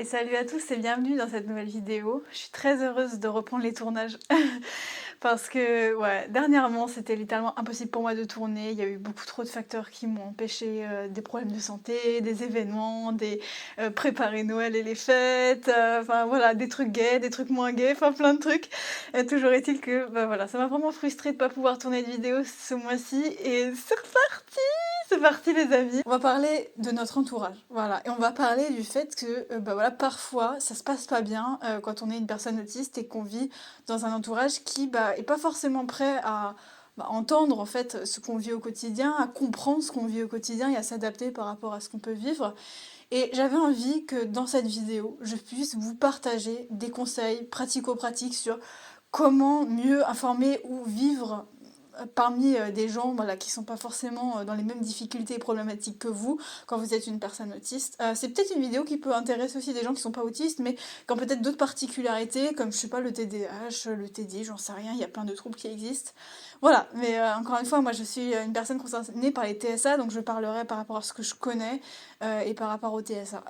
Et salut à tous et bienvenue dans cette nouvelle vidéo. Je suis très heureuse de reprendre les tournages parce que ouais, dernièrement c'était littéralement impossible pour moi de tourner. Il y a eu beaucoup trop de facteurs qui m'ont empêché des problèmes de santé, des événements, des préparer Noël et les fêtes, enfin voilà, des trucs gays, des trucs moins gays, enfin plein de trucs. Toujours est-il que bah, voilà, ça m'a vraiment frustrée de pas pouvoir tourner de vidéo ce mois-ci et c'est reparti! C'est parti les amis. On va parler de notre entourage, voilà, et on va parler du fait que bah voilà, parfois ça se passe pas bien quand on est une personne autiste et qu'on vit dans un entourage qui bah, est pas forcément prêt à entendre en fait ce qu'on vit au quotidien, à comprendre ce qu'on vit au quotidien et à s'adapter par rapport à ce qu'on peut vivre. Et j'avais envie que dans cette vidéo, je puisse vous partager des conseils pratico-pratiques sur comment mieux informer ou vivre parmi des gens voilà, qui sont pas forcément dans les mêmes difficultés et problématiques que vous quand vous êtes une personne autiste. C'est peut-être une vidéo qui peut intéresser aussi des gens qui sont pas autistes mais qui ont peut-être d'autres particularités comme je sais pas le TDAH, le TD, j'en sais rien, il y a plein de troubles qui existent. Voilà, mais encore une fois, moi je suis une personne concernée par les TSA donc je parlerai par rapport à ce que je connais et par rapport au TSA.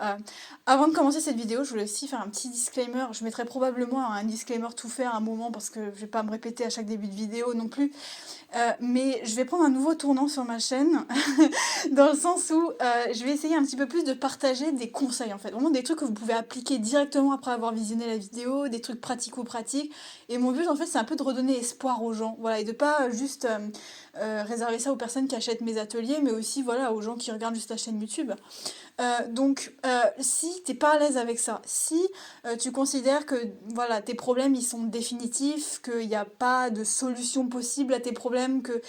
Avant de commencer cette vidéo, je voulais aussi faire un petit disclaimer. Je mettrai probablement un disclaimer tout fait à un moment parce que je vais pas me répéter à chaque début de vidéo non plus. Mais je vais prendre un nouveau tournant sur ma chaîne, dans le sens où je vais essayer un petit peu plus de partager des conseils en fait, vraiment des trucs que vous pouvez appliquer directement après avoir visionné la vidéo, des trucs pratico-pratiques. Et mon but en fait c'est un peu de redonner espoir aux gens, voilà, et de pas juste réserver ça aux personnes qui achètent mes ateliers, mais aussi voilà aux gens qui regardent juste la chaîne YouTube. Si t'es pas à l'aise avec ça, si tu considères que voilà, tes problèmes ils sont définitifs, qu'il n'y a pas de solution possible à tes problèmes, que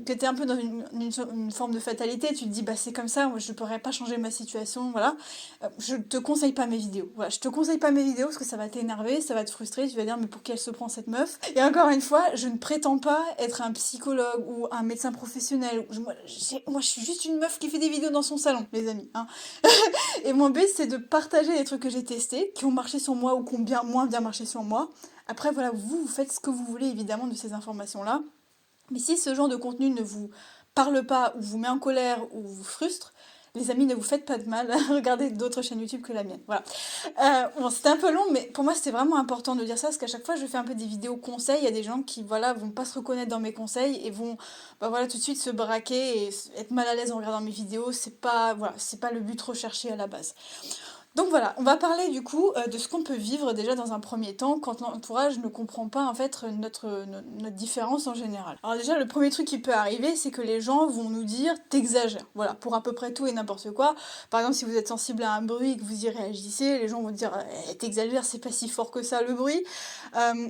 t'es un peu dans une forme de fatalité, tu te dis bah c'est comme ça, moi je pourrais pas changer ma situation, voilà, je te conseille pas mes vidéos. Voilà, je te conseille pas mes vidéos parce que ça va t'énerver, ça va te frustrer, tu vas dire mais pour qui elle se prend cette meuf? Et encore une fois, je ne prétends pas être un psychologue ou un médecin professionnel. Moi je suis juste une meuf qui fait des vidéos dans son salon, les amis. Hein. Et mon but, c'est de partager les trucs que j'ai testés, qui ont marché sur moi ou qui ont moins bien marché sur moi. Après, voilà, vous faites ce que vous voulez, évidemment, de ces informations-là. Mais si ce genre de contenu ne vous parle pas, ou vous met en colère, ou vous frustre, les amis, ne vous faites pas de mal, regardez d'autres chaînes YouTube que la mienne. Voilà. Bon, c'était un peu long, mais pour moi, c'était vraiment important de dire ça, parce qu'à chaque fois, je fais un peu des vidéos conseils. Il y a des gens qui, voilà, vont pas se reconnaître dans mes conseils et vont, bah voilà, tout de suite se braquer et être mal à l'aise en regardant mes vidéos. C'est pas, voilà, c'est pas le but recherché à la base. Donc voilà, on va parler du coup de ce qu'on peut vivre déjà dans un premier temps quand l'entourage ne comprend pas en fait notre différence en général. Alors déjà le premier truc qui peut arriver c'est que les gens vont nous dire t'exagères, voilà, pour à peu près tout et n'importe quoi. Par exemple si vous êtes sensible à un bruit et que vous y réagissez, les gens vont dire t'exagères, c'est pas si fort que ça le bruit.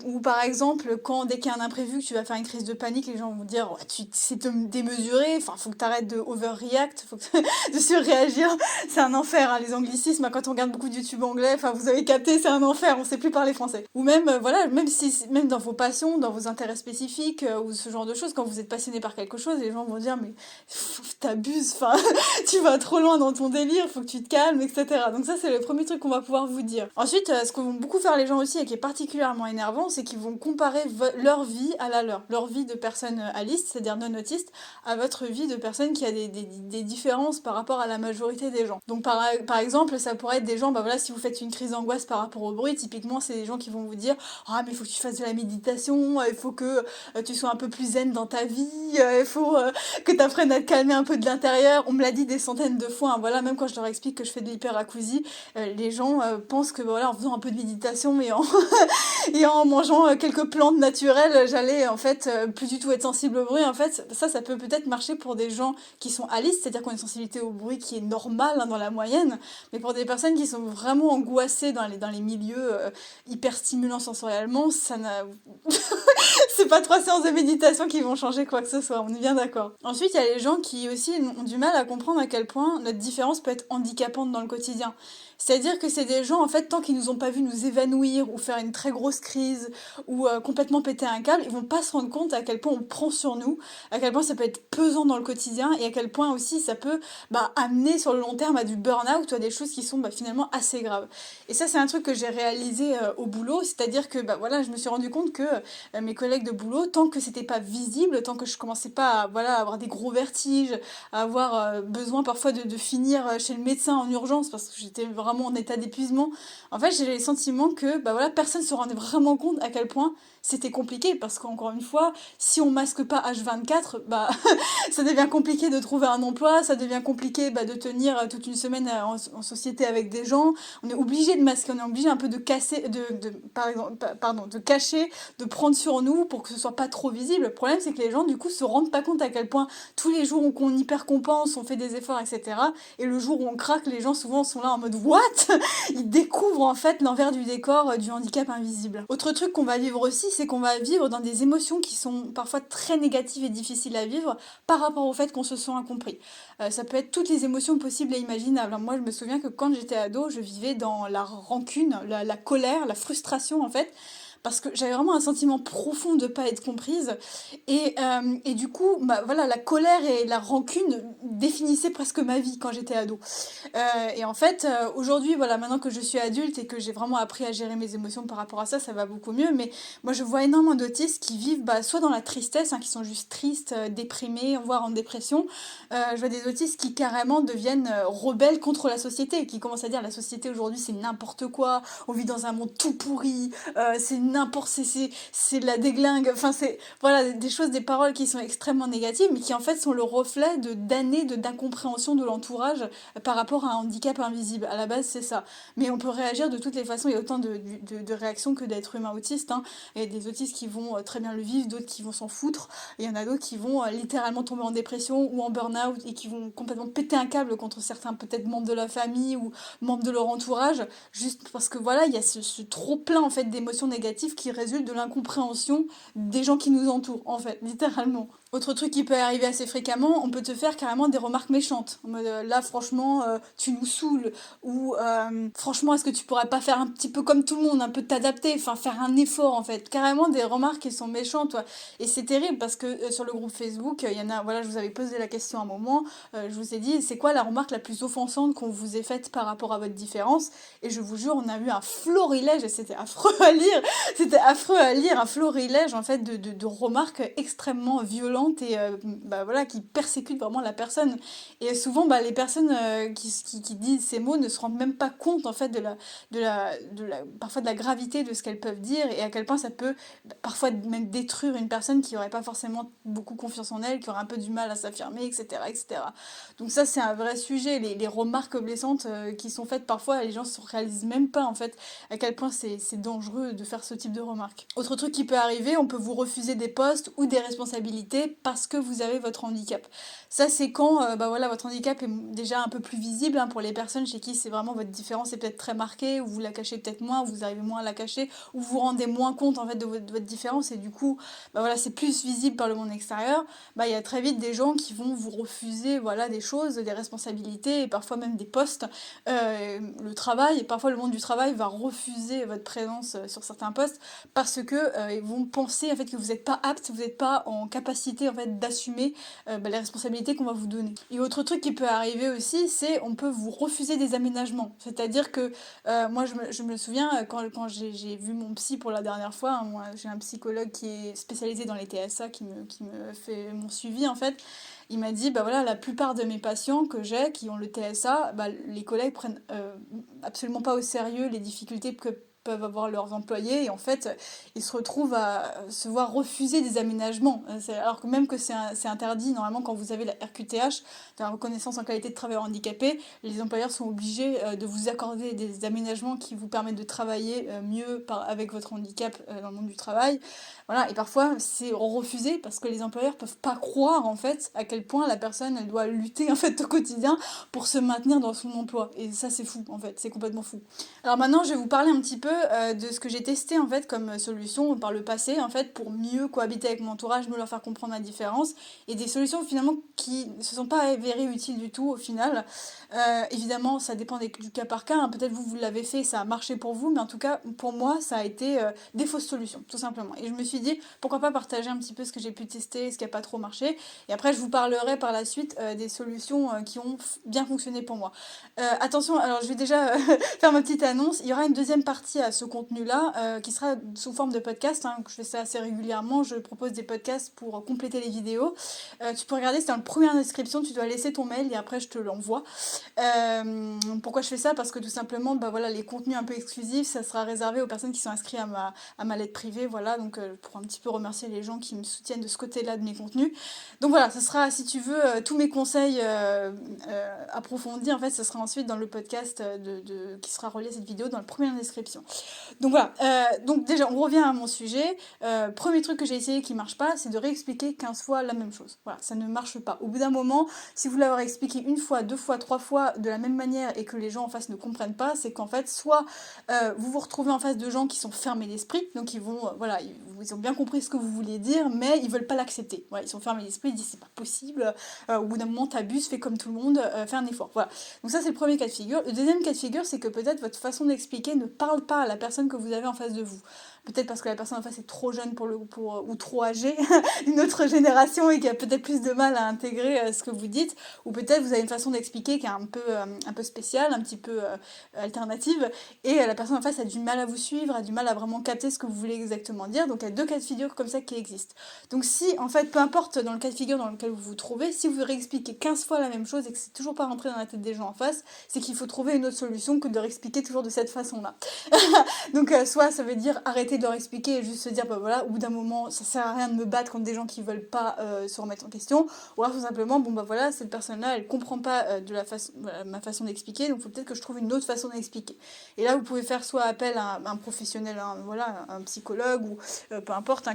Ou par exemple quand dès qu'il y a un imprévu que tu vas faire une crise de panique, les gens vont dire ouais, c'est démesuré, enfin faut que t'arrêtes de overreact, faut que de surréagir. C'est un enfer, hein, les anglicismes, quand on regarde beaucoup de YouTube anglais, enfin vous avez capté, c'est un enfer, on sait plus parler français. Ou même, voilà, même dans vos passions, dans vos intérêts spécifiques, ou ce genre de choses, quand vous êtes passionné par quelque chose, les gens vont dire, mais t'abuses, enfin, tu vas trop loin dans ton délire, faut que tu te calmes, etc. Donc ça, c'est le premier truc qu'on va pouvoir vous dire. Ensuite, ce que vont beaucoup faire les gens aussi, et qui est particulièrement énervant, c'est qu'ils vont comparer leur vie à la leur vie de personne aliste, c'est-à-dire non autiste, à votre vie de personne qui a des différences par rapport à la majorité des gens. Donc par exemple, ça pourrait être des gens, bah voilà, si vous faites une crise d'angoisse par rapport au bruit, typiquement c'est des gens qui vont vous dire ah mais il faut que tu fasses de la méditation, il faut que tu sois un peu plus zen dans ta vie, il faut que tu apprennes à te calmer un peu de l'intérieur. On me l'a dit des centaines de fois, hein, voilà, même quand je leur explique que je fais de l'hyperacousie, les gens pensent que voilà, en faisant un peu de méditation et en et en mangeant quelques plantes naturelles, j'allais en fait plus du tout être sensible au bruit. En fait, ça peut peut-être marcher pour des gens qui sont alistes, c'est-à-dire qu'on a une sensibilité au bruit qui est normale hein, dans la moyenne, mais pour des personnes qui sont vraiment angoissées dans les milieux hyper stimulants sensoriellement, ça n'a... c'est pas 3 séances de méditation qui vont changer quoi que ce soit, on est bien d'accord. Ensuite, il y a les gens qui aussi ont du mal à comprendre à quel point notre différence peut être handicapante dans le quotidien. C'est-à-dire que c'est des gens, en fait, tant qu'ils nous ont pas vu nous évanouir ou faire une très grosse crise ou complètement péter un câble, ils vont pas se rendre compte à quel point on prend sur nous, à quel point ça peut être pesant dans le quotidien et à quel point aussi ça peut amener sur le long terme à du burn-out ou à des choses qui sont finalement finalement assez grave. Et ça, c'est un truc que j'ai réalisé au boulot, c'est-à-dire que bah, voilà, je me suis rendu compte que mes collègues de boulot, tant que c'était pas visible, tant que je commençais pas à, voilà, à avoir des gros vertiges, à avoir besoin parfois de finir chez le médecin en urgence parce que j'étais vraiment en état d'épuisement, en fait, j'ai le sentiment que bah, voilà, personne se rendait vraiment compte à quel point c'était compliqué parce qu'encore une fois, si on masque pas H24, bah ça devient compliqué de trouver un emploi, ça devient compliqué bah, de tenir toute une semaine en société avec des gens. On est obligé de masquer, on est obligé un peu de casser, par exemple, pardon, de cacher, de prendre sur nous pour que ce soit pas trop visible. Le problème, c'est que les gens, du coup, se rendent pas compte à quel point tous les jours où on hyper compense, on fait des efforts, etc. Et le jour où on craque, les gens souvent sont là en mode what? Ils découvrent en fait l'envers du décor du handicap invisible. Autre truc qu'on va vivre aussi, c'est qu'on va vivre dans des émotions qui sont parfois très négatives et difficiles à vivre par rapport au fait qu'on se sent incompris. Ça peut être toutes les émotions possibles et imaginables. Alors moi, je me souviens que quand j'étais ado, je vivais dans la rancune, la colère, la frustration en fait, parce que j'avais vraiment un sentiment profond de ne pas être comprise. Et du coup, bah, voilà, la colère et la rancune définissaient presque ma vie quand j'étais ado. Et en fait, aujourd'hui, voilà, maintenant que je suis adulte et que j'ai vraiment appris à gérer mes émotions par rapport à ça, ça va beaucoup mieux. Mais moi, je vois énormément d'autistes qui vivent bah, soit dans la tristesse, hein, qui sont juste tristes, déprimés, voire en dépression. Je vois des autistes qui carrément deviennent rebelles contre la société, qui commencent à dire la société aujourd'hui c'est n'importe quoi, on vit dans un monde tout pourri, c'est n'importe, c'est de la déglingue. Enfin, c'est voilà des choses, des paroles qui sont extrêmement négatives, mais qui en fait sont le reflet d'années d'incompréhension de l'entourage par rapport à un handicap invisible. À la base, c'est ça. Mais on peut réagir de toutes les façons. Il y a autant de réactions que d'êtres humains autistes. Hein. Il y a des autistes qui vont très bien le vivre, d'autres qui vont s'en foutre. Et il y en a d'autres qui vont littéralement tomber en dépression ou en burn-out et qui vont complètement péter un câble contre certains peut-être membres de la famille ou membres de leur entourage, juste parce que voilà, il y a ce trop plein en fait d'émotions négatives qui résultent de l'incompréhension des gens qui nous entourent, en fait, littéralement. Autre truc qui peut arriver assez fréquemment, on peut te faire carrément des remarques méchantes. En mode, là, franchement, tu nous saoules. Ou, franchement, est-ce que tu pourrais pas faire un petit peu comme tout le monde, un peu t'adapter, enfin, faire un effort, en fait. Carrément des remarques qui sont méchantes, ouais. Et c'est terrible parce que sur le groupe Facebook, il y en a, voilà, je vous avais posé la question à un moment, je vous ai dit, c'est quoi la remarque la plus offensante qu'on vous ait faite par rapport à votre différence? Et je vous jure, on a eu un florilège, et c'était affreux à lire, un florilège, en fait, de remarques extrêmement violentes et bah, voilà, qui persécutent vraiment la personne. Et souvent, bah, les personnes qui disent ces mots ne se rendent même pas compte, en fait, parfois de la gravité de ce qu'elles peuvent dire et à quel point ça peut parfois même détruire une personne qui n'aurait pas forcément beaucoup confiance en elle, qui aurait un peu du mal à s'affirmer, etc., etc. Donc ça, c'est un vrai sujet. Les remarques blessantes qui sont faites parfois, les gens ne se réalisent même pas, en fait, à quel point c'est dangereux de faire ce type de remarques. Autre truc qui peut arriver, on peut vous refuser des postes ou des responsabilités parce que vous avez votre handicap. Ça, c'est quand bah voilà, votre handicap est déjà un peu plus visible hein, pour les personnes chez qui c'est vraiment votre différence est peut-être très marquée, ou vous la cachez peut-être moins, ou vous arrivez moins à la cacher, ou vous vous rendez moins compte en fait de votre différence, et du coup, bah voilà, c'est plus visible par le monde extérieur. Bah il y a très vite des gens qui vont vous refuser voilà des choses, des responsabilités, et parfois même des postes, le travail, et parfois le monde du travail va refuser votre présence sur certains postes parce que ils vont penser en fait que vous n'êtes pas apte, vous n'êtes pas en capacité en fait d'assumer bah, les responsabilités qu'on va vous donner. Et autre truc qui peut arriver aussi, c'est on peut vous refuser des aménagements. C'est-à-dire que moi je me souviens quand j'ai vu mon psy pour la dernière fois, hein, moi j'ai un psychologue qui est spécialisé dans les TSA qui me fait mon suivi en fait. Il m'a dit, bah voilà, la plupart de mes patients que j'ai, qui ont le TSA, bah, les collègues prennent absolument pas au sérieux les difficultés que peuvent avoir leurs employés, et en fait ils se retrouvent à se voir refuser des aménagements alors que même que c'est interdit normalement quand vous avez la RQTH, la reconnaissance en qualité de travailleur handicapé. Les employeurs sont obligés de vous accorder des aménagements qui vous permettent de travailler mieux avec votre handicap dans le monde du travail. Voilà, et parfois c'est refusé parce que les employeurs peuvent pas croire en fait à quel point la personne elle doit lutter en fait au quotidien pour se maintenir dans son emploi, et ça c'est fou en fait, c'est complètement fou. Alors maintenant je vais vous parler un petit peu de ce que j'ai testé en fait comme solution par le passé en fait pour mieux cohabiter avec mon entourage, mieux leur faire comprendre la différence et des solutions finalement qui ne se sont pas avérées utiles du tout au final. Évidemment, ça dépend du cas par cas, hein. Peut-être vous l'avez fait, ça a marché pour vous, mais en tout cas pour moi ça a été des fausses solutions tout simplement. Et je me suis dit pourquoi pas partager un petit peu ce que j'ai pu tester, ce qui n'a pas trop marché. Et après je vous parlerai par la suite des solutions qui ont bien fonctionné pour moi. Attention, alors je vais déjà faire ma petite annonce. Il y aura une deuxième partie à ce contenu-là qui sera sous forme de podcast, hein. Je fais ça assez régulièrement. Je propose des podcasts pour compléter les vidéos. Tu peux regarder, c'est dans la première description. Tu dois laisser ton mail et après je te l'envoie. Pourquoi je fais ça? Parce que tout simplement, bah voilà, les contenus un peu exclusifs, ça sera réservé aux personnes qui sont inscrites à ma lettre privée. Voilà, donc pour un petit peu remercier les gens qui me soutiennent de ce côté-là de mes contenus. Donc voilà, ça sera, si tu veux, tous mes conseils approfondis, en fait, ça sera ensuite dans le podcast qui sera relié à cette vidéo dans la première description. Donc voilà, donc déjà on revient à mon sujet. Premier truc que j'ai essayé qui marche pas, c'est de réexpliquer 15 fois la même chose. Voilà, ça ne marche pas. Au bout d'un moment, si vous l'avez expliqué une fois, deux fois, trois fois de la même manière et que les gens en face ne comprennent pas, c'est qu'en fait, soit vous vous retrouvez en face de gens qui sont fermés d'esprit, donc ils vont, voilà, ils ont bien compris ce que vous vouliez dire, mais ils veulent pas l'accepter. Voilà, ils sont fermés d'esprit, ils disent c'est pas possible, au bout d'un moment t'abuses, fais comme tout le monde, fais un effort. Voilà. Donc ça c'est le premier cas de figure. Le deuxième cas de figure, c'est que peut-être votre façon d'expliquer ne parle pas à la personne que vous avez en face de vous. Peut-être parce que la personne en face est trop jeune ou trop âgée, une autre génération et qui a peut-être plus de mal à intégrer ce que vous dites, ou peut-être vous avez une façon d'expliquer qui est un peu spéciale, un petit peu alternative, et la personne en face a du mal à vous suivre, a du mal à vraiment capter ce que vous voulez exactement dire. Donc il y a deux cas de figure comme ça qui existent. Donc si, en fait, peu importe dans le cas de figure dans lequel vous vous trouvez, si vous réexpliquez 15 fois la même chose et que c'est toujours pas rentré dans la tête des gens en face, c'est qu'il faut trouver une autre solution que de réexpliquer toujours de cette façon-là. Donc soit ça veut dire arrêter de leur expliquer et juste se dire bah voilà, au bout d'un moment ça sert à rien de me battre contre des gens qui veulent pas se remettre en question, ou alors tout simplement bon bah voilà, cette personne-là elle comprend pas ma façon d'expliquer, donc il faut peut-être que je trouve une autre façon d'expliquer. Et là vous pouvez faire soit appel à un professionnel, voilà, un psychologue ou peu importe,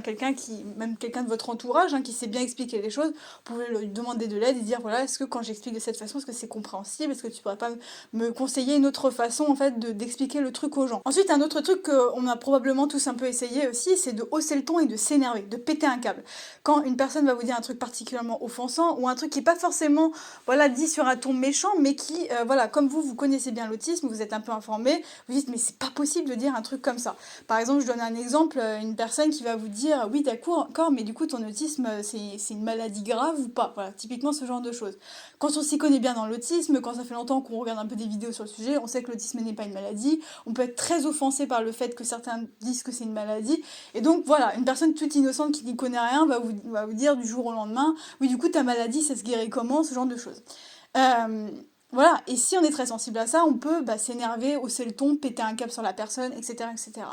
même quelqu'un de votre entourage qui sait bien expliquer les choses, vous pouvez lui demander de l'aide et dire voilà, est-ce que quand j'explique de cette façon, est-ce que c'est compréhensible, est-ce que tu pourrais pas me conseiller une autre façon en fait d'expliquer le truc aux gens. Ensuite un autre truc qu'on a probablement tous un peu essayé aussi, c'est de hausser le ton et de s'énerver, de péter un câble. Quand une personne va vous dire un truc particulièrement offensant ou un truc qui est pas forcément voilà dit sur un ton méchant, mais qui voilà, comme vous connaissez bien l'autisme, vous êtes un peu informé, vous dites mais c'est pas possible de dire un truc comme ça. Par exemple, je donne un exemple, une personne qui va vous dire oui d'accord, mais du coup ton autisme c'est une maladie grave ou pas. Voilà, typiquement ce genre de choses. Quand on s'y connaît bien dans l'autisme, quand ça fait longtemps qu'on regarde un peu des vidéos sur le sujet, on sait que l'autisme n'est pas une maladie. On peut être très offensé par le fait que certains disent que c'est une maladie. Et donc voilà, une personne toute innocente qui n'y connaît rien va vous dire du jour au lendemain, oui du coup ta maladie ça se guérit comment, ce genre de choses. Voilà, et si on est très sensible à ça, on peut s'énerver, hausser le ton, péter un câble sur la personne, etc., etc.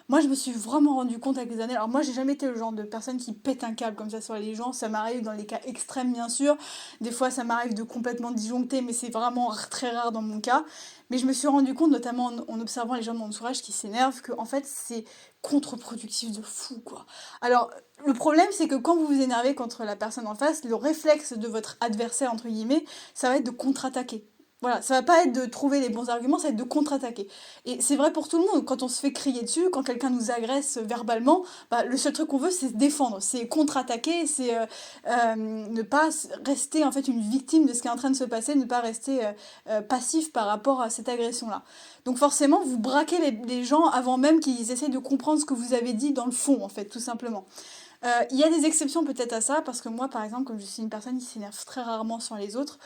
Moi, je me suis vraiment rendu compte avec les années. Alors moi, j'ai jamais été le genre de personne qui pète un câble comme ça sur les gens. Ça m'arrive dans les cas extrêmes, bien sûr. Des fois, ça m'arrive de complètement disjoncter, mais c'est vraiment très rare dans mon cas. Mais je me suis rendu compte, notamment en observant les gens de mon entourage qui s'énervent, que en fait, c'est contre-productif de fou, quoi. Alors, le problème, c'est que quand vous vous énervez contre la personne en face, le réflexe de votre adversaire, entre guillemets, ça va être de contre-attaquer. Voilà, ça va pas être de trouver les bons arguments, ça va être de contre-attaquer. Et c'est vrai pour tout le monde, quand on se fait crier dessus, quand quelqu'un nous agresse verbalement, le seul truc qu'on veut c'est se défendre, c'est contre-attaquer, c'est ne pas rester en fait une victime de ce qui est en train de se passer, ne pas rester passif par rapport à cette agression-là. Donc forcément, vous braquez les gens avant même qu'ils essaient de comprendre ce que vous avez dit dans le fond, en fait, tout simplement. Il y a des exceptions peut-être à ça, parce que moi, par exemple, comme je suis une personne qui s'énerve très rarement sur les autres,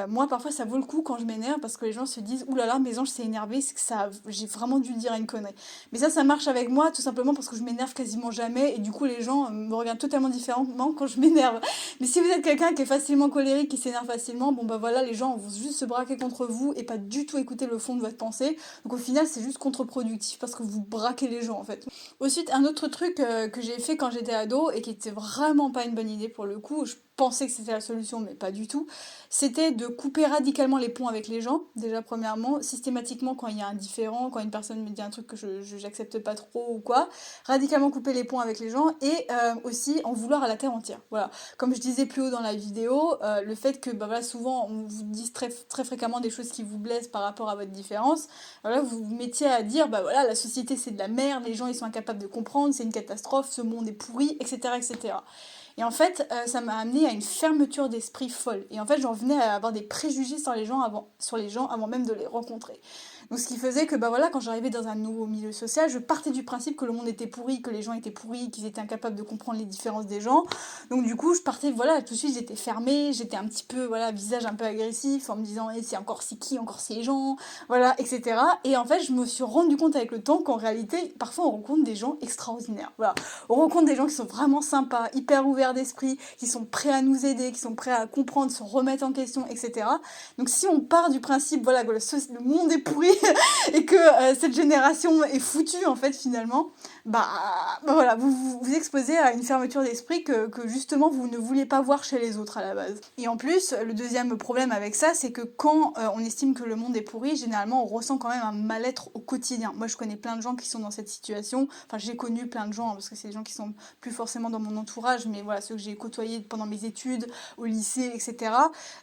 moi, parfois, ça vaut le coup quand je m'énerve, parce que les gens se disent, oulala, mes anges s'est énervé, c'est que j'ai vraiment dû dire une connerie. Mais ça marche avec moi, tout simplement parce que je m'énerve quasiment jamais, et du coup, les gens me regardent totalement différemment quand je m'énerve. Mais si vous êtes quelqu'un qui est facilement colérique, qui s'énerve facilement, bon bah voilà, les gens vont juste se braquer contre vous et pas du tout écouter le fond de votre pensée. Donc au final, c'est juste contre-productif, parce que vous braquez les gens, en fait. Ensuite, un autre truc que j'ai fait quand j'étais ado et qui était vraiment pas une bonne idée pour le coup, je pensais que c'était la solution, mais pas du tout, c'était de couper radicalement les ponts avec les gens, déjà premièrement, systématiquement quand il y a un différend, quand une personne me dit un truc que j'accepte pas trop ou quoi, radicalement couper les ponts avec les gens et aussi en vouloir à la terre entière. Voilà. Comme je disais plus haut dans la vidéo, le fait que bah, voilà, souvent on vous dise très fréquemment des choses qui vous blessent par rapport à votre différence, voilà, vous vous mettiez à dire bah voilà, la société c'est de la merde, les gens ils sont incapables de comprendre, c'est une catastrophe, ce monde est pourri, etc. etc. Et en fait, ça m'a amené à une fermeture d'esprit folle. Et en fait, j'en venais à avoir des préjugés sur les gens avant même de les rencontrer. Donc ce qui faisait que bah voilà, quand j'arrivais dans un nouveau milieu social, je partais du principe que le monde était pourri, que les gens étaient pourris, qu'ils étaient incapables de comprendre les différences des gens. Donc du coup, je partais, voilà, tout de suite j'étais fermée, j'étais un petit peu, voilà, visage un peu agressif, en me disant, c'est qui, encore ces gens, voilà, etc. Et en fait, je me suis rendu compte avec le temps qu'en réalité, parfois on rencontre des gens extraordinaires, voilà. On rencontre des gens qui sont vraiment sympas, hyper ouverts d'esprit, qui sont prêts à nous aider, qui sont prêts à comprendre, se remettre en question, etc. Donc si on part du principe, voilà, que le monde est pourri, et que cette génération est foutue en fait finalement, bah voilà, vous exposez à une fermeture d'esprit que justement vous ne vouliez pas voir chez les autres à la base. Et en plus, le deuxième problème avec ça, c'est que quand on estime que le monde est pourri, généralement on ressent quand même un mal-être au quotidien. Moi je connais plein de gens qui sont dans cette situation, enfin j'ai connu plein de gens, hein, parce que c'est des gens qui sont plus forcément dans mon entourage, mais voilà, ceux que j'ai côtoyés pendant mes études, au lycée, etc.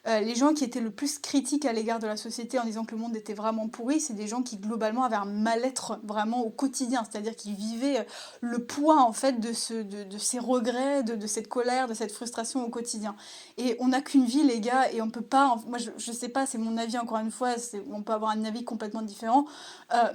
Les gens qui étaient le plus critiques à l'égard de la société en disant que le monde était vraiment pourri, c'est des gens qui globalement avaient un mal-être vraiment au quotidien, c'est-à-dire qu'ils vivaient le poids en fait de ces regrets, de cette colère, de cette frustration au quotidien. Et on n'a qu'une vie les gars, et on peut pas, moi je sais pas, c'est mon avis encore une fois, on peut avoir un avis complètement différent,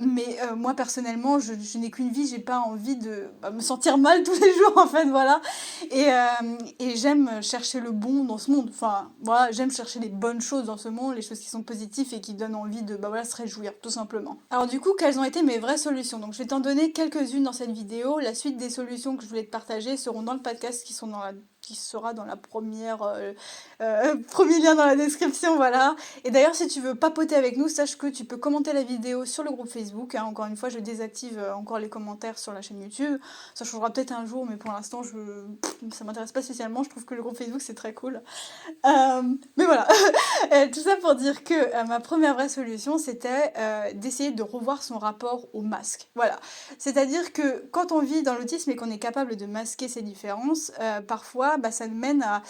mais moi personnellement je n'ai qu'une vie, j'ai pas envie de me sentir mal tous les jours en fait, voilà. Et j'aime chercher le bon dans ce monde, enfin voilà, j'aime chercher les bonnes choses dans ce monde, les choses qui sont positives et qui donnent envie de voilà, se réjouir tout simplement. Alors du coup, quelles ont été mes vraies solutions? Donc je vais t'en donner quelques-unes dans cette vidéo. La suite des solutions que je voulais te partager seront dans le podcast qui sera dans la première premier lien dans la description, voilà. Et d'ailleurs, si tu veux papoter avec nous, sache que tu peux commenter la vidéo sur le groupe Facebook, hein. Encore une fois, je désactive encore les commentaires sur la chaîne YouTube. Ça changera peut-être un jour, mais pour l'instant, ça m'intéresse pas spécialement. Je trouve que le groupe Facebook, c'est très cool. Mais voilà, tout ça pour dire que ma première vraie solution, c'était d'essayer de revoir son rapport au masque. Voilà, c'est-à-dire que quand on vit dans l'autisme et qu'on est capable de masquer ses différences, parfois, ça nous mène à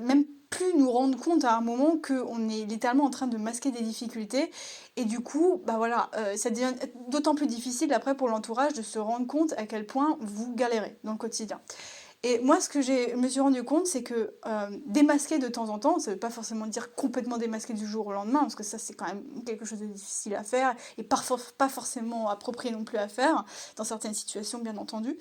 même plus nous rendre compte à un moment qu'on est littéralement en train de masquer des difficultés et du coup voilà, ça devient d'autant plus difficile après pour l'entourage de se rendre compte à quel point vous galérez dans le quotidien. Et moi, ce que je me suis rendu compte, c'est que démasquer de temps en temps, ça veut pas forcément dire complètement démasquer du jour au lendemain, parce que ça, c'est quand même quelque chose de difficile à faire, et pas forcément approprié non plus à faire, dans certaines situations, bien entendu.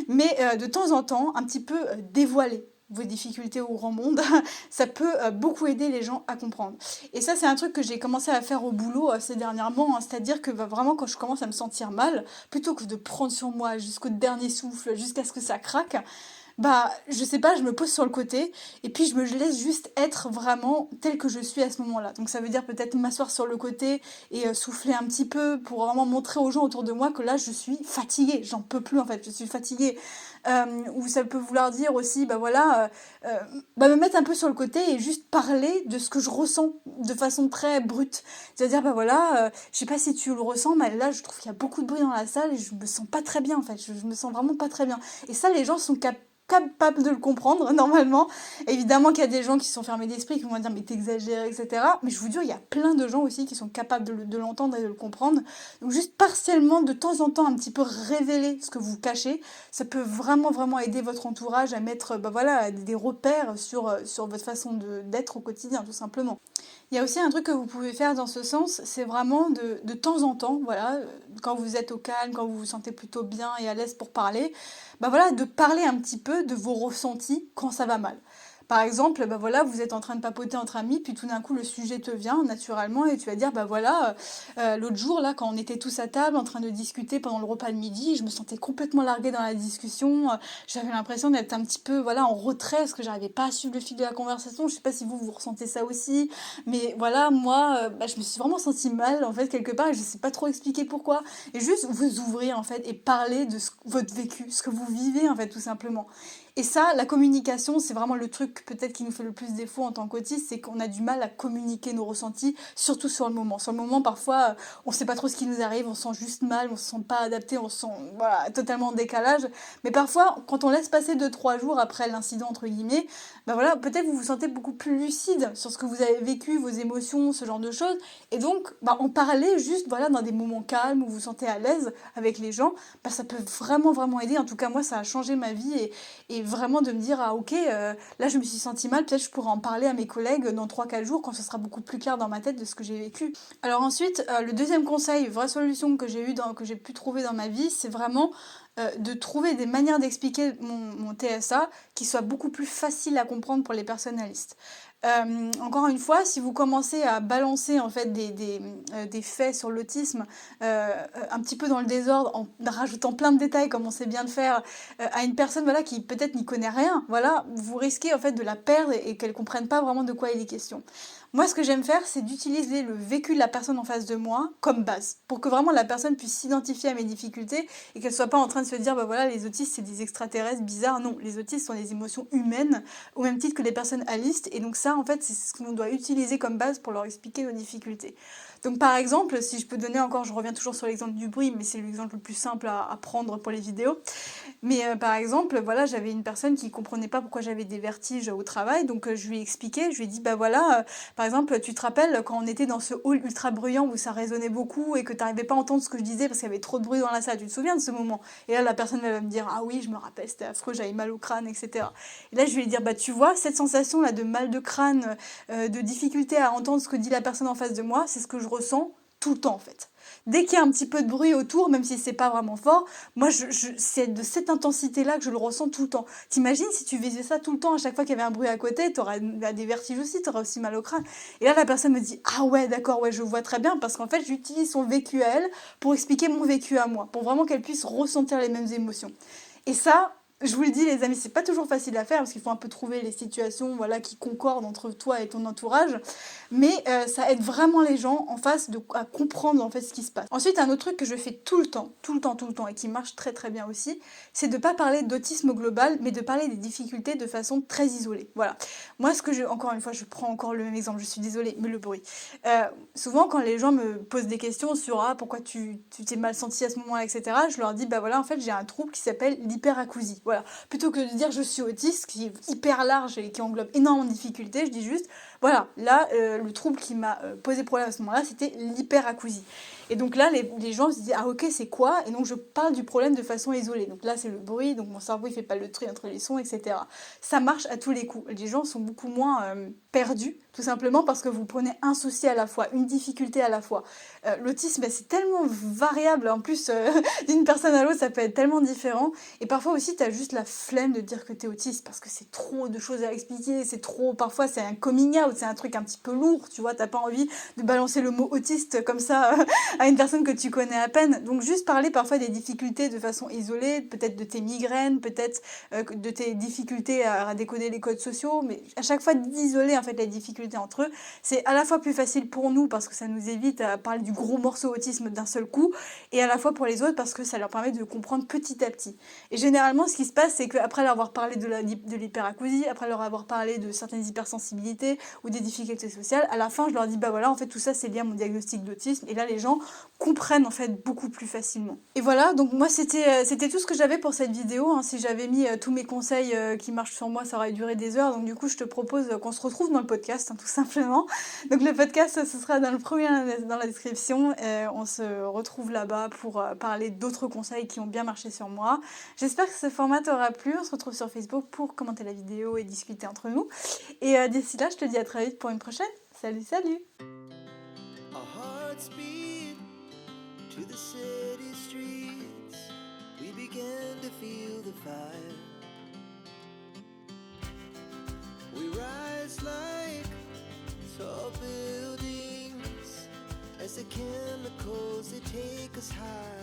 Mais de temps en temps, un petit peu dévoiler vos difficultés au grand monde, ça peut beaucoup aider les gens à comprendre. Et ça, c'est un truc que j'ai commencé à faire au boulot ces dernièrement, hein, c'est-à-dire que vraiment, quand je commence à me sentir mal, plutôt que de prendre sur moi jusqu'au dernier souffle, jusqu'à ce que ça craque, je sais pas, je me pose sur le côté et puis je me laisse juste être vraiment telle que je suis à ce moment-là. Donc ça veut dire peut-être m'asseoir sur le côté et souffler un petit peu pour vraiment montrer aux gens autour de moi que là je suis fatiguée, j'en peux plus en fait, je suis fatiguée. Ou ça peut vouloir dire aussi, me mettre un peu sur le côté et juste parler de ce que je ressens de façon très brute. C'est-à-dire, je sais pas si tu le ressens, mais là je trouve qu'il y a beaucoup de bruit dans la salle et je me sens pas très bien en fait, je me sens vraiment pas très bien. Et ça, les gens sont capable de le comprendre normalement. Évidemment qu'il y a des gens qui sont fermés d'esprit, qui vont dire mais t'exagères, etc. Mais je vous dis, il y a plein de gens aussi qui sont capables de l'entendre et de le comprendre. Donc juste partiellement, de temps en temps, un petit peu révéler ce que vous cachez, ça peut vraiment aider votre entourage à mettre des repères sur votre façon d'être au quotidien, tout simplement. Il y a aussi un truc que vous pouvez faire dans ce sens, c'est vraiment de temps en temps, voilà, quand vous êtes au calme, quand vous vous sentez plutôt bien et à l'aise pour parler, de parler un petit peu de vos ressentis quand ça va mal. Par exemple, vous êtes en train de papoter entre amis, puis tout d'un coup le sujet te vient naturellement et tu vas dire l'autre jour là quand on était tous à table en train de discuter pendant le repas de midi, je me sentais complètement larguée dans la discussion, j'avais l'impression d'être un petit peu en retrait parce que j'arrivais pas à suivre le fil de la conversation. Je sais pas si vous ressentez ça aussi, mais voilà, moi je me suis vraiment sentie mal en fait quelque part et je sais pas trop expliquer pourquoi. Et juste vous ouvrir en fait et parler de votre vécu, ce que vous vivez en fait tout simplement. Et ça, la communication, c'est vraiment le truc peut-être qui nous fait le plus défaut en tant qu'autiste, c'est qu'on a du mal à communiquer nos ressentis, surtout sur le moment. Sur le moment, parfois, on sait pas trop ce qui nous arrive, on se sent juste mal, on se sent pas adapté, on se sent voilà, totalement en décalage. Mais parfois, quand on laisse passer 2-3 jours après l'incident, entre guillemets, bah voilà, peut-être vous vous sentez beaucoup plus lucide sur ce que vous avez vécu, vos émotions, ce genre de choses. Et donc, bah, en parler juste voilà, dans des moments calmes où vous vous sentez à l'aise avec les gens, bah, ça peut vraiment, vraiment aider. En tout cas, moi, ça a changé ma vie et vraiment de me dire, ah ok, là je me suis sentie mal, peut-être je pourrais en parler à mes collègues dans 3-4 jours quand ce sera beaucoup plus clair dans ma tête de ce que j'ai vécu. Alors ensuite, le deuxième conseil, vraie solution que que j'ai pu trouver dans ma vie, c'est vraiment de trouver des manières d'expliquer mon TSA qui soient beaucoup plus faciles à comprendre pour les personnalistes. Encore une fois, si vous commencez à balancer en fait des faits sur l'autisme un petit peu dans le désordre, en rajoutant plein de détails comme on sait bien le faire, à une personne voilà, qui peut-être n'y connaît rien, voilà, vous risquez en fait de la perdre et qu'elle ne comprenne pas vraiment de quoi il est question. Moi, ce que j'aime faire, c'est d'utiliser le vécu de la personne en face de moi comme base, pour que vraiment la personne puisse s'identifier à mes difficultés et qu'elle soit pas en train de se dire, bah voilà, les autistes, c'est des extraterrestres bizarres. Non, les autistes sont des émotions humaines, au même titre que les personnes alistes, et donc ça, en fait, c'est ce que l'on doit utiliser comme base pour leur expliquer nos difficultés. Donc par exemple, si je peux donner encore, je reviens toujours sur l'exemple du bruit, mais c'est l'exemple le plus simple à prendre pour les vidéos. Mais par exemple, voilà, j'avais une personne qui comprenait pas pourquoi j'avais des vertiges au travail, donc je lui ai expliqué, je lui ai dit, bah voilà, par exemple, tu te rappelles quand on était dans ce hall ultra bruyant où ça résonnait beaucoup et que tu n'arrivais pas à entendre ce que je disais parce qu'il y avait trop de bruit dans la salle, tu te souviens de ce moment? Et là, la personne va me dire, ah oui, je me rappelle, c'était affreux, j'avais mal au crâne, etc. Et là, je vais lui dire, bah tu vois, cette sensation-là de mal de crâne, de difficulté à entendre ce que dit la personne en face de moi, c'est ce que je ressens tout le temps en fait. Dès qu'il y a un petit peu de bruit autour, même si c'est pas vraiment fort, moi c'est de cette intensité-là que je le ressens tout le temps. T'imagines si tu faisais ça tout le temps, à chaque fois qu'il y avait un bruit à côté, t'aurais des vertiges aussi, t'aurais aussi mal au crâne. Et là la personne me dit, ah ouais d'accord, ouais je vois très bien, parce qu'en fait j'utilise son vécu à elle pour expliquer mon vécu à moi, pour vraiment qu'elle puisse ressentir les mêmes émotions. Et ça, je vous le dis les amis, c'est pas toujours facile à faire parce qu'il faut un peu trouver les situations voilà, qui concordent entre toi et ton entourage, mais ça aide vraiment les gens en face à comprendre en fait ce qui se passe. Ensuite, un autre truc que je fais tout le temps, tout le temps, tout le temps et qui marche très très bien aussi, c'est de pas parler d'autisme global, mais de parler des difficultés de façon très isolée. Voilà. Moi, encore une fois, je prends encore le même exemple, je suis désolée, mais le bruit. Souvent, quand les gens me posent des questions sur pourquoi tu t'es mal senti à ce moment-là, etc., je leur dis, bah voilà, en fait, j'ai un trouble qui s'appelle l'hyperacousie. Voilà. Plutôt que de dire je suis autiste, qui est hyper large et qui englobe énormément de difficultés, je dis juste, voilà, là, le trouble qui m'a posé problème à ce moment-là, c'était l'hyperacousie. Et donc là, les gens se disent, ah ok, c'est quoi? Et donc je parle du problème de façon isolée. Donc là, c'est le bruit, donc mon cerveau, il fait pas le tri entre les sons, etc. Ça marche à tous les coups. Les gens sont beaucoup moins perdus, tout simplement parce que vous prenez un souci à la fois, une difficulté à la fois. L'autisme, c'est tellement variable, en plus, d'une personne à l'autre, ça peut être tellement différent. Et parfois aussi, tu as juste la flemme de dire que tu es autiste parce que c'est trop de choses à expliquer, c'est trop, parfois c'est un coming out, c'est un truc un petit peu lourd, tu vois, t'as pas envie de balancer le mot autiste comme ça à une personne que tu connais à peine. Donc juste parler parfois des difficultés de façon isolée, peut-être de tes migraines, peut-être de tes difficultés à décoder les codes sociaux, mais à chaque fois d'isoler en fait les difficultés entre eux, c'est à la fois plus facile pour nous parce que ça nous évite à parler du gros morceau autisme d'un seul coup, et à la fois pour les autres parce que ça leur permet de comprendre petit à petit. Et généralement, ce qui se passe, c'est qu'après leur avoir parlé de l'hyperacousie, après leur avoir parlé de certaines hypersensibilités ou des difficultés sociales, à la fin, je leur dis, bah voilà, en fait, tout ça, c'est lié à mon diagnostic d'autisme. Et là, les gens comprennent, en fait, beaucoup plus facilement. Et voilà, donc moi, c'était tout ce que j'avais pour cette vidéo. Hein. Si j'avais mis tous mes conseils qui marchent sur moi, ça aurait duré des heures. Donc du coup, je te propose qu'on se retrouve dans le podcast, hein, tout simplement. Donc le podcast, ce sera dans le premier, dans la description. On se retrouve là-bas pour parler d'autres conseils qui ont bien marché sur moi. J'espère que ce format t'aura plu. On se retrouve sur Facebook pour commenter la vidéo et discuter entre nous. Et d'ici là, je te dis à très vite pour une prochaine. Salut, salut! Our hearts beat to the city streets. We began to feel the fire. We rise like tall buildings as the chemicals they take us high.